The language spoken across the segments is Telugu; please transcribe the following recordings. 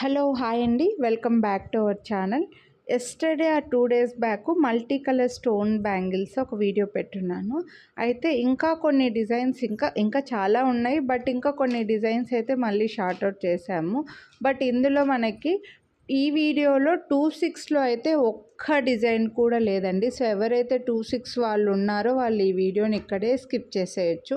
హలో హాయ్ అండి, welcome back to our channel. Yesterday 2 days back multi colour stone bangles ఒక వీడియో పెట్టున్నాను. అయితే ఇంకా కొన్ని డిజైన్స్ ఇంకా చాలా ఉన్నాయి. బట్ ఇంకా కొన్ని డిజైన్స్ అయితే మళ్ళీ షార్ట్ అవుట్ చేశాము. బట్ ఇందులో మనకి ఈ వీడియోలో 26లో అయితే ఒక్క డిజైన్ కూడా లేదండి. సో ఎవరైతే 26 వాళ్ళు ఉన్నారో వాళ్ళు ఈ వీడియోని ఇక్కడే స్కిప్ చేసేయచ్చు.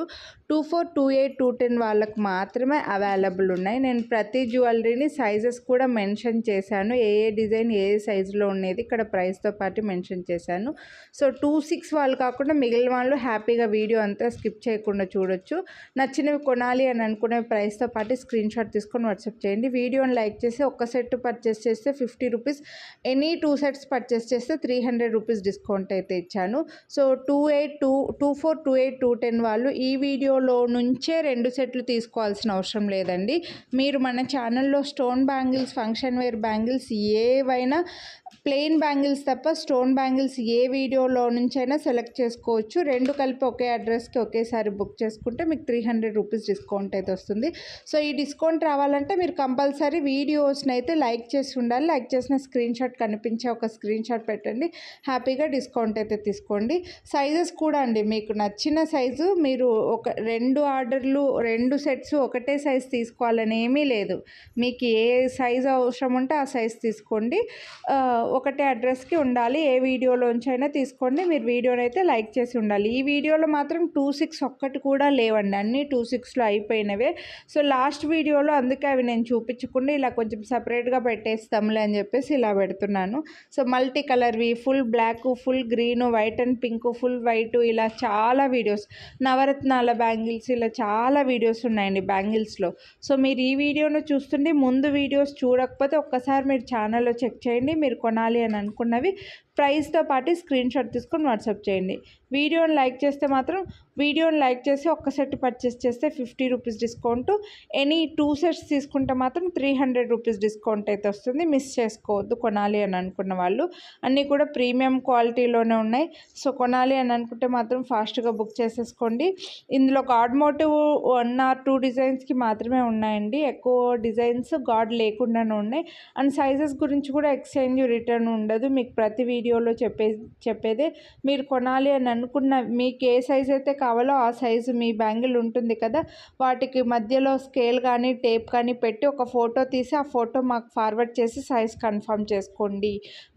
24, 28, 210 వాళ్ళకి మాత్రమే అవైలబుల్ ఉన్నాయి. నేను ప్రతి జ్యువెలరీని సైజెస్ కూడా మెన్షన్ చేశాను. ఏ డిజైన్ ఏ సైజులో ఉండేది ఇక్కడ ప్రైస్తో పాటు మెన్షన్ చేశాను. సో 26 వాళ్ళు కాకుండా మిగిలిన వాళ్ళు హ్యాపీగా వీడియో అంతా స్కిప్ చేయకుండా చూడొచ్చు. నచ్చినవి కొనాలి అని అనుకునే ప్రైస్తో పాటు స్క్రీన్ షాట్ తీసుకొని వాట్సాప్ చేయండి. వీడియోని లైక్ చేసి ఒక్క సెట్ పర్చేస్ చేస్తే 50 రూపీస్, ఎనీ 2 సెట్స్ పర్చేస్ చేస్తే 300 రూపీస్ డిస్కౌంట్ అయితే ఇచ్చాను. సో 24, 28, 210 వాళ్ళు ఈ వీడియోలో నుంచే 2 సెట్లు తీసుకోవాల్సిన అవసరం లేదండి. మీరు మన ఛానల్లో stone bangles, function wear bangles ఏవైనా, ప్లెయిన్ బ్యాంగిల్స్ తప్ప స్టోన్ బ్యాంగిల్స్ ఏ వీడియోలో నుంచైనా సెలెక్ట్ చేసుకోవచ్చు. 2 కలిపి ఒకే అడ్రస్కి ఒకేసారి బుక్ చేసుకుంటే మీకు 300 రూపీస్ డిస్కౌంట్ అయితే వస్తుంది. సో ఈ డిస్కౌంట్ రావాలంటే మీరు కంపల్సరీ వీడియోస్ని అయితే లైక్ చేసి ఉండాలి. లైక్ చేసిన స్క్రీన్ షాట్ కనిపించే ఒక స్క్రీన్ షాట్ పెట్టండి. హ్యాపీగా డిస్కౌంట్ అయితే తీసుకోండి. సైజెస్ కూడా అండి, మీకు నచ్చిన సైజు మీరు 2 ఆర్డర్లు 2 సెట్స్ ఒకటే సైజ్ తీసుకోవాలని ఏమీ లేదు. మీకు ఏ సైజు అవసరం ఉంటే ఆ సైజ్ తీసుకోండి. ఒకటే అడ్రస్కి ఉండాలి. ఏ వీడియోలోంచైనా తీసుకోండి. మీరు వీడియోని అయితే లైక్ చేసి ఉండాలి. ఈ వీడియోలో మాత్రం 26 ఒక్కటి కూడా లేవండి, అన్నీ 26లో అయిపోయినవే. సో లాస్ట్ వీడియోలో అందుకే అవి నేను చూపించకుండా ఇలా కొంచెం సపరేట్గా పెట్టేస్తాంలే అని చెప్పేసి ఇలా పెడుతున్నాను. సో మల్టీ కలర్వి, full black, full green, white and pink, full white, ఇలా చాలా వీడియోస్, నవరత్నాల బ్యాంగిల్స్, ఇలా చాలా వీడియోస్ ఉన్నాయండి బ్యాంగిల్స్లో. సో మీరు ఈ వీడియోను చూస్తుంటే ముందు వీడియోస్ చూడకపోతే ఒక్కసారి మీరు ఛానల్లో చెక్ చేయండి. మీరు కొనాలి అని అనుకున్నవి ప్రైస్తో పాటు స్క్రీన్ షాట్ తీసుకొని వాట్సాప్ చేయండి. వీడియోని లైక్ చేస్తే మాత్రం, వీడియోని లైక్ చేసి ఒక్క సెట్ పర్చేస్ చేస్తే 50 రూపీస్ డిస్కౌంట్, ఎనీ 2 సెట్స్ తీసుకుంటే మాత్రం 300 రూపీస్ డిస్కౌంట్ అయితే వస్తుంది. మిస్ చేసుకోవద్దు కొనాలి అని అనుకున్న వాళ్ళు. అన్నీ కూడా ప్రీమియం క్వాలిటీలోనే ఉన్నాయి. సో కొనాలి అని అనుకుంటే మాత్రం ఫాస్ట్గా బుక్ చేసేసుకోండి. ఇందులో గాడ్ మోటివ్ 1 or 2 డిజైన్స్కి మాత్రమే ఉన్నాయండి. ఎక్కువ డిజైన్స్ గాడ్ లేకుండానే ఉన్నాయి. అండ్ సైజెస్ గురించి కూడా ఎక్స్చేంజ్ రిటర్న్ ఉండదు. మీకు ప్రతి వీడియోలో చెప్పేదే, మీరు కొనాలి అని అనుకున్న మీకు ఏ సైజ్ అయితే కావాలో ఆ సైజు మీ బ్యాంగిల్ ఉంటుంది కదా, వాటికి మధ్యలో స్కేల్ కానీ టేప్ కానీ పెట్టి ఒక ఫోటో తీసి ఆ ఫోటో మాకు ఫార్వర్డ్ చేసి సైజ్ కన్ఫర్మ్ చేసుకోండి.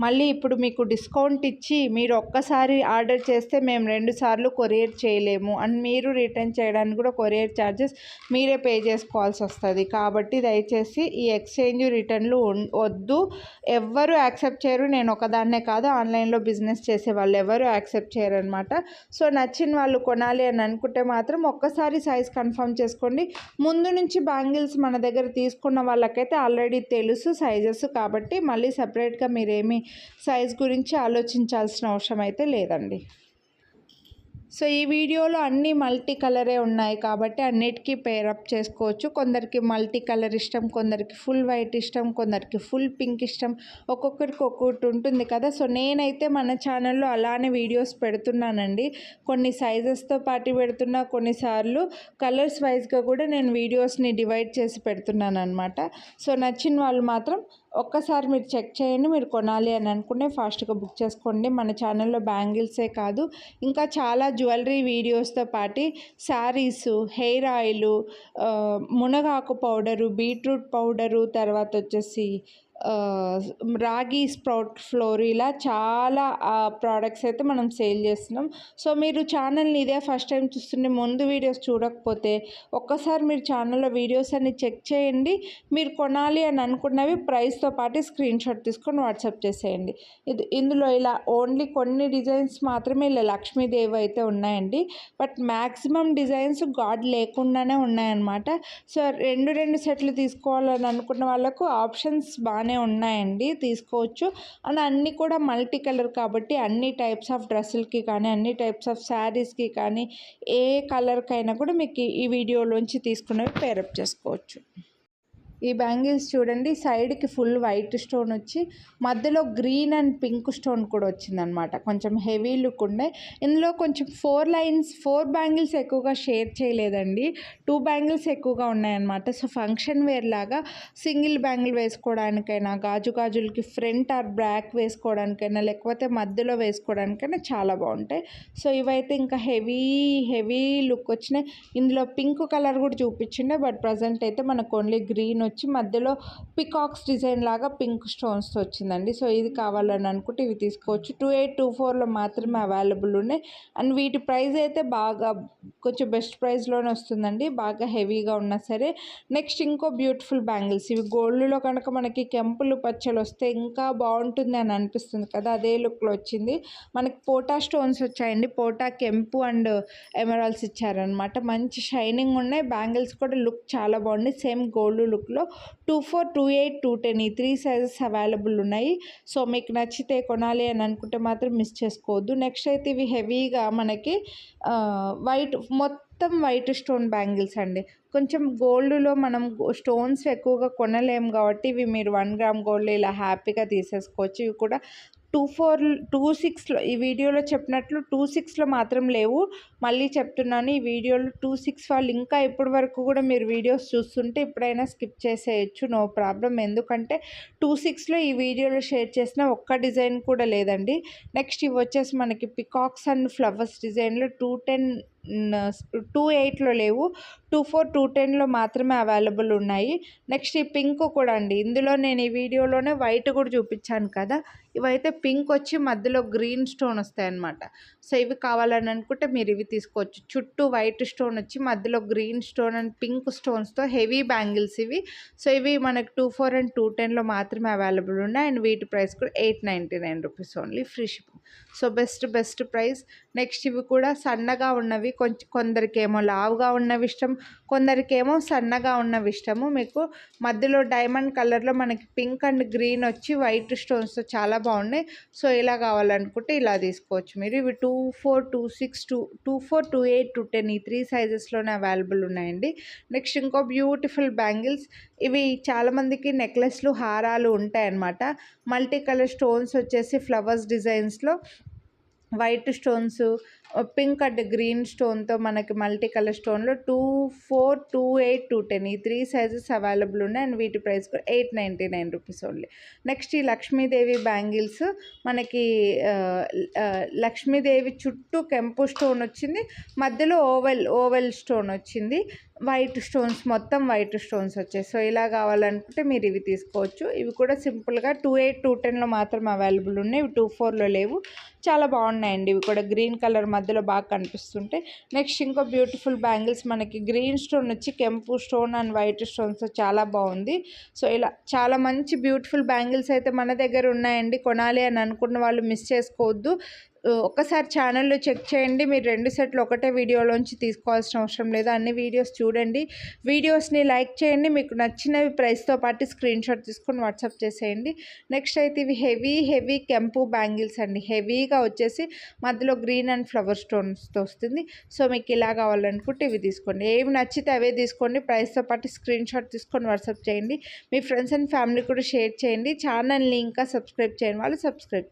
మళ్ళీ ఇప్పుడు మీకు డిస్కౌంట్ ఇచ్చి మీరు ఒక్కసారి ఆర్డర్ చేస్తే మేము 2 సార్లు కొరియర్ చేయలేము అండ్ మీరు రిటర్న్ చేయడానికి కూడా కొరియర్ ఛార్జెస్ మీరే పే చేసుకోవాల్సి వస్తుంది. కాబట్టి దయచేసి ఈ ఎక్స్చేంజ్ రిటర్న్లు వద్దు. ఎవ్వరూ యాక్సెప్ట్ చేయరు. నేను ఒకదాన్నే కాదు, ఆన్లైన్లో బిజినెస్ చేసే వాళ్ళు ఎవరు యాక్సెప్ట్ చేయరు అనమాట. సో నచ్చిన వాళ్ళు కొనాలి అని అనుకుంటే మాత్రం ఒక్కసారి సైజ్ కన్ఫర్మ్ చేసుకోండి. ముందు నుంచి బ్యాంగిల్స్ మన దగ్గర తీసుకున్న వాళ్ళకైతే ఆల్రెడీ తెలుసు సైజెస్, కాబట్టి మళ్ళీ సపరేట్గా మీరేమీ సైజ్ గురించి ఆలోచించాల్సిన అవసరం అయితే లేదండి. సో ఈ వీడియోలో అన్నీ మల్టీ కలరే ఉన్నాయి కాబట్టి అన్నిటికీ పేరప్ చేసుకోవచ్చు. కొందరికి మల్టీ కలర్ ఇష్టం, కొందరికి ఫుల్ వైట్ ఇష్టం, కొందరికి ఫుల్ పింక్ ఇష్టం, ఒక్కొక్కరికి ఒక్కొక్కటి ఉంటుంది కదా. సో నేనైతే మన ఛానల్లో అలానే వీడియోస్ పెడుతున్నానండి. కొన్ని సైజెస్తో పాటు పెడుతున్నా, కొన్నిసార్లు కలర్స్ వైజ్గా కూడా నేను వీడియోస్ని డివైడ్ చేసి పెడుతున్నాను అనమాట. సో నచ్చిన వాళ్ళు మాత్రం ఒక్కసారి మీరు చెక్ చేయండి. మీరు కొనాలి అని అనుకునే ఫాస్ట్గా బుక్ చేసుకోండి. మన ఛానల్లో బ్యాంగిల్సే కాదు ఇంకా చాలా జ్యువెలరీ వీడియోస్తో పాటు శారీసు, హెయిర్ ఆయిలు, మునగాకు పౌడరు, బీట్రూట్ పౌడరు, తర్వాత వచ్చేసి రాగి స్ప్రౌట్ ఫ్లోర్, ఇలా చాలా ప్రోడక్ట్స్ అయితే మనం సేల్ చేస్తున్నాం. సో మీరు ఛానల్ని ఇదే ఫస్ట్ టైం చూస్తుంటే ముందు వీడియోస్ చూడకపోతే ఒక్కసారి మీరు ఛానల్లో వీడియోస్ అన్ని చెక్ చేయండి. మీరు కొనాలి అని అనుకున్నవి ప్రైస్తో పాటు స్క్రీన్ షాట్ తీసుకొని వాట్సాప్ చేసేయండి. ఇందులో ఇలా ఓన్లీ కొన్ని డిజైన్స్ మాత్రమే ఇలా లక్ష్మీదేవి అయితే ఉన్నాయండి. బట్ మ్యాక్సిమం డిజైన్స్ గాడ్ లేకుండానే ఉన్నాయన్నమాట. సో 2 సెట్లు తీసుకోవాలని అనుకున్న వాళ్ళకు ఆప్షన్స్ బాగానే ఉన్నాయండి, తీసుకోవచ్చు. అండ్ అన్నీ కూడా మల్టీ కలర్ కాబట్టి అన్ని టైప్స్ ఆఫ్ డ్రెస్సులకి కానీ, అన్ని టైప్స్ ఆఫ్ శారీస్కి కానీ, ఏ కలర్కైనా కూడా మీకు ఈ వీడియోలోంచి తీసుకున్నవి పేరప్ చేసుకోవచ్చు. ఈ బ్యాంగిల్స్ చూడండి, సైడ్కి ఫుల్ వైట్ స్టోన్ వచ్చి మధ్యలో గ్రీన్ అండ్ పింక్ స్టోన్ కూడా వచ్చిందనమాట. కొంచెం హెవీ లుక్ ఉండే. ఇందులో కొంచెం 4 బ్యాంగిల్స్ ఎక్కువగా షేర్ చేయలేదండి, 2 బ్యాంగిల్స్ ఎక్కువగా ఉన్నాయన్నమాట. సో ఫంక్షన్ వేర్ లాగా సింగిల్ బ్యాంగిల్ వేసుకోవడానికైనా, గాజులకి ఫ్రంట్ ఆర్ బ్యాక్ వేసుకోవడానికైనా, లేకపోతే మధ్యలో వేసుకోవడానికైనా చాలా బాగుంటాయి. సో ఇవైతే ఇంకా హెవీ లుక్ వచ్చినాయి. ఇందులో పింక్ కలర్ కూడా చూపించిండే, బట్ ప్రజెంట్ అయితే మనకు ఓన్లీ గ్రీన్ వచ్చి మధ్యలో పికాక్స్ డిజైన్ లాగా పింక్ స్టోన్స్తో వచ్చిందండి. సో ఇది కావాలని అనుకుంటే ఇవి తీసుకోవచ్చు. 2824లో మాత్రమే అవైలబుల్ ఉన్నాయి. అండ్ వీటి ప్రైస్ అయితే బాగా కొంచెం బెస్ట్ ప్రైస్లోనే వస్తుందండి, బాగా హెవీగా ఉన్నా సరే. నెక్స్ట్ ఇంకో బ్యూటిఫుల్ బ్యాంగిల్స్, ఇవి గోల్డ్లో కనుక మనకి కెంపులు పచ్చలు వస్తే ఇంకా బాగుంటుంది అని అనిపిస్తుంది కదా, అదే లుక్లో వచ్చింది. మనకి పోటా స్టోన్స్ వచ్చాయండి, పోటా కెంపు అండ్ ఎమరాల్డ్స్ ఇచ్చారనమాట. మంచి షైనింగ్ ఉన్నాయి. బ్యాంగిల్స్ కూడా లుక్ చాలా బాగుంది, సేమ్ గోల్డ్ లుక్లో. 24, 28, 210 ఈ 3 సైజెస్ అవైలబుల్ ఉన్నాయి. సో మీకు నచ్చితే కొనాలి అని అనుకుంటే మాత్రం మిస్ చేసుకోవద్దు. నెక్స్ట్ అయితే ఇవి హెవీగా మనకి మొత్తం వైట్ స్టోన్ బ్యాంగిల్స్ అండి. కొంచెం గోల్డ్లో మనం స్టోన్స్ ఎక్కువగా కొనలేము కాబట్టి ఇవి మీరు 1 గ్రామ్ గోల్డ్ ఇలా హ్యాపీగా తీసేసుకోవచ్చు. ఇవి కూడా 26లో ఈ వీడియోలో చెప్పినట్లు 26లో మాత్రం లేవు. మళ్ళీ చెప్తున్నాను, ఈ వీడియోలో 26 వాళ్ళు ఇంకా ఇప్పటి వరకు కూడా మీరు వీడియోస్ చూస్తుంటే ఇప్పుడైనా స్కిప్ చేసేయచ్చు, నో ప్రాబ్లం. ఎందుకంటే 26లో ఈ వీడియోలో షేర్ చేసిన ఒక్క డిజైన్ కూడా లేదండి. నెక్స్ట్ ఇవి వచ్చేసి మనకి పికాక్స్ అండ్ ఫ్లవర్స్ డిజైన్లో 28లో లేవు, 24, 210లో మాత్రమే అవైలబుల్ ఉన్నాయి. నెక్స్ట్ ఈ పింక్ కూడా అండి, ఇందులో నేను ఈ వీడియోలోనే వైట్ కూడా చూపించాను కదా, ఇవైతే పింక్ వచ్చి మధ్యలో గ్రీన్ స్టోన్ వస్తాయన్నమాట. సో ఇవి కావాలని అనుకుంటే మీరు ఇవి తీసుకోవచ్చు. చుట్టూ వైట్ స్టోన్ వచ్చి మధ్యలో గ్రీన్ స్టోన్ అండ్ పింక్ స్టోన్స్తో హెవీ బ్యాంగిల్స్ ఇవి. సో ఇవి మనకు 24 అండ్ 210లో మాత్రమే అవైలబుల్ ఉన్నాయి. అండ్ వీటి ప్రైస్ కూడా 899 rupees only, free shipping. So best price. Next ఇవి కూడా సన్నగా ఉన్నవి, కొందరికేమో లావుగా ఉన్నవి ఇష్టం, కొందరికేమో సన్నగా ఉన్నవి ఇష్టము. మీకు మధ్యలో డైమండ్ కలర్లో మనకి పింక్ అండ్ గ్రీన్ వచ్చి వైట్ స్టోన్స్తో చాలా బాగున్నాయి. సో ఇలా కావాలనుకుంటే ఇలా తీసుకోవచ్చు మీరు. ఇవి 24, 26, 24, 28, 210 ఈ 3 సైజెస్లోనే అవైలబుల్ ఉన్నాయండి. నెక్స్ట్ ఇంకో బ్యూటిఫుల్ బ్యాంగిల్స్, ఇవి చాలామందికి నెక్లెస్లు, హారాలు ఉంటాయన్నమాట. మల్టీ కలర్ స్టోన్స్ వచ్చేసి ఫ్లవర్స్ డిజైన్స్లో white stones, pink and green స్టోన్తో మనకి మల్టీ కలర్ స్టోన్లో 24, 28, 210 ఈ 3 సైజెస్ అవైలబుల్ ఉన్నాయి. అండ్ వీటి ప్రైస్ కూడా 899 రూపీస్ ఓన్లీ. నెక్స్ట్ ఈ లక్ష్మీదేవి బ్యాంగిల్స్, మనకి లక్ష్మీదేవి చుట్టూ కెంపు స్టోన్ వచ్చింది, మధ్యలో ఓవెల్ స్టోన్ వచ్చింది, వైట్ స్టోన్స్, మొత్తం వైట్ స్టోన్స్ వచ్చాయి. సో ఇలా కావాలనుకుంటే మీరు ఇవి తీసుకోవచ్చు. ఇవి కూడా సింపుల్గా 28, 210లో మాత్రం అవైలబుల్ ఉన్నాయి, ఇవి 24లో లేవు. చాలా బాగున్నాయండి, ఇవి కూడా గ్రీన్ కలర్ మధ్యలో బాగా కనిపిస్తుంటాయి. నెక్స్ట్ ఇంకో బ్యూటిఫుల్ బ్యాంగిల్స్, మనకి గ్రీన్ స్టోన్ వచ్చి కెంపు స్టోన్ అండ్ వైట్ స్టోన్స్ చాలా బాగుంది. సో ఇలా చాలా మంచి బ్యూటిఫుల్ బ్యాంగిల్స్ అయితే మన దగ్గర ఉన్నాయండి. కొనాలి అని అనుకున్న వాళ్ళు మిస్ చేసుకోవద్దు. ఒక్కసారి ఛానల్లో చెక్ చేయండి, మీరు 2 సెట్లు ఒకటే వీడియోలోంచి తీసుకోవాల్సిన అవసరం లేదు. అన్ని వీడియోస్ చూడండి, వీడియోస్ని లైక్ చేయండి, మీకు నచ్చినవి ప్రైస్తో పాటు స్క్రీన్ షాట్ తీసుకొని వాట్సాప్ చేసేయండి. నెక్స్ట్ అయితే ఇవి హెవీ కెంపు బ్యాంగిల్స్ అండి, హెవీగా వచ్చేసి మధ్యలో గ్రీన్ అండ్ ఫ్లవర్ స్టోన్స్తో వస్తుంది. సో మీకు ఇలా కావాలనుకుంటే ఇవి తీసుకోండి, ఏవి నచ్చితే అవే తీసుకోండి, ప్రైస్తో పాటు స్క్రీన్ షాట్ తీసుకొని వాట్సాప్ చేయండి. మీ ఫ్రెండ్స్ అండ్ ఫ్యామిలీ కూడా షేర్ చేయండి. ఛానల్ని ఇంకా సబ్స్క్రైబ్ చేయని వాళ్ళు సబ్స్క్రైబ్